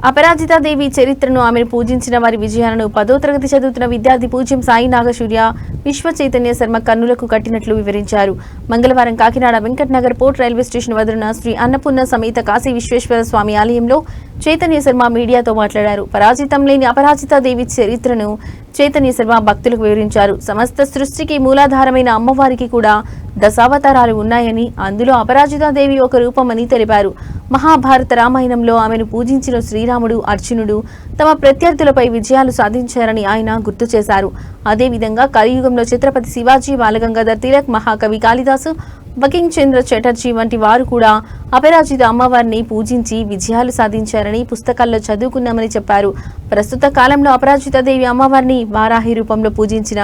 అపరాజితాదేవి చరిత్రను ఆమెను పూజించిన వారి విజయాలను 10వ తరగతి చదువుతున్న విద్యార్థి పూజ్యం సాయి నాగసూర్య విశ్వ చైతన్య శర్మ కన్నులకు కట్టినట్లు వివరించారు. మంగళవారం Kakinada Venkat Nagar port railway station వద్దనున్న శ్రీ అన్నపూర్ణ సమేత కాశీ విశ్వేశ్వర స్వామి ఆలయంలో చైతన్య శర్మ మీడియాతో మాట్లాడారు. పరాజితం లేని అపరాజితాదేవి చరిత్రను చైతన్య శర్మ భక్తులకు వివరించారు. సమస్త సృష్టికి మూలాధారమైన అమ్మవారికి కూడా దశావతారాలు ఉన్నాయని, అందులో అపరాజితాదేవి ఒక రూపమని తెలిపారు. మహాభారత రామాయణంలో ఆమెను పూజించిన శ్రీరాముడు, అర్జునుడు తమ ప్రత్యర్థులపై విజయాలు సాధించారని ఆయన గుర్తు చేశారు. అదేవిధంగా కలియుగంలో ఛత్రపతి శివాజీ, బాలగంగాధర్ తిలక్, మహాకవి కాళిదాసు, బకింగ్ చంద్ర చటర్జీ వంటి వారు కూడా అపరాజిత అమ్మవారిని పూజించి విజయాలు సాధించారని పుస్తకాల్లో చదువుకున్నామని చెప్పారు. ప్రస్తుత కాలంలో అపరాజితాదేవి అమ్మవారిని వారాహి రూపంలో పూజించిన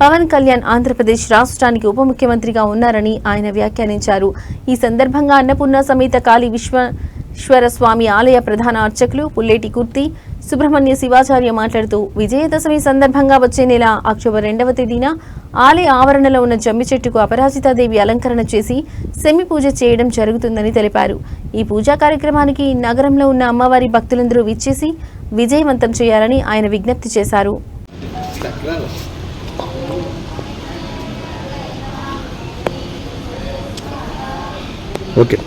పవన్ కళ్యాణ్ ఆంధ్రప్రదేశ్ రాష్ట్రానికి ఉప ముఖ్యమంత్రిగా ఉన్నారని ఆయన వ్యాఖ్యానించారు. ఈ సందర్భంగా అన్నపూర్ణ సమేత కాళీ విశ్వేశ్వర స్వామి ఆలయ ప్రధాన అర్చకులు పుల్లేటి కుర్తి సుబ్రహ్మణ్య శివాచార్య మాట్లాడుతూ, విజయదశమి సందర్భంగా వచ్చే నెల అక్టోబర్ 2వ తేదీన ఆలయ ఆవరణలో ఉన్న జమ్మి చెట్టుకు అపరాజితాదేవి అలంకరణ చేసి సెమి పూజ చేయడం జరుగుతుందని తెలిపారు. ఈ పూజా కార్యక్రమానికి నగరంలో ఉన్న అమ్మవారి భక్తులందరూ విచ్చేసి విజయవంతం చేయాలని ఆయన విజ్ఞప్తి చేశారు. ఓకే.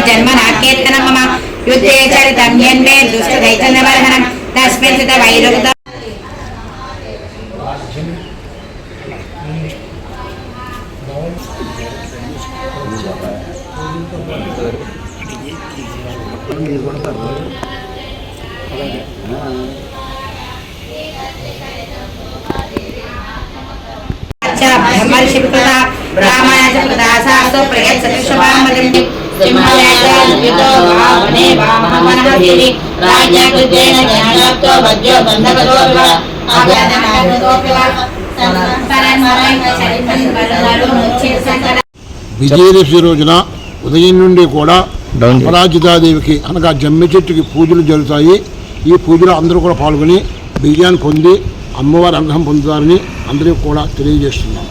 జన్మనాకేతన మమ యుద్ధే చరితం యన్మే దుష్టదైతనవర్హనం తస్మిన్ సిత వైరగత బ్రహ్మర్షికృత బ్రాహ్మణ ప్రదాసాస్తో ప్రయత్సతిషభామజం సింహయాజాయుతో భావనే వామనః రాజ్యకృతేన జ్ఞానతో వద్యో బంధకతోవ ఆగననాగతోవ విజయదశమి రోజున ఉదయం నుండి కూడా అపరాజితాదేవికి అనగా జమ్మి చెట్టుకి పూజలు జరుగుతాయి. ఈ పూజలో అందరూ కూడా పాల్గొని విజయాన్ని పొంది అమ్మవారి అనుగ్రహం పొందుతారని అందరికీ కూడా తెలియజేస్తున్నాం.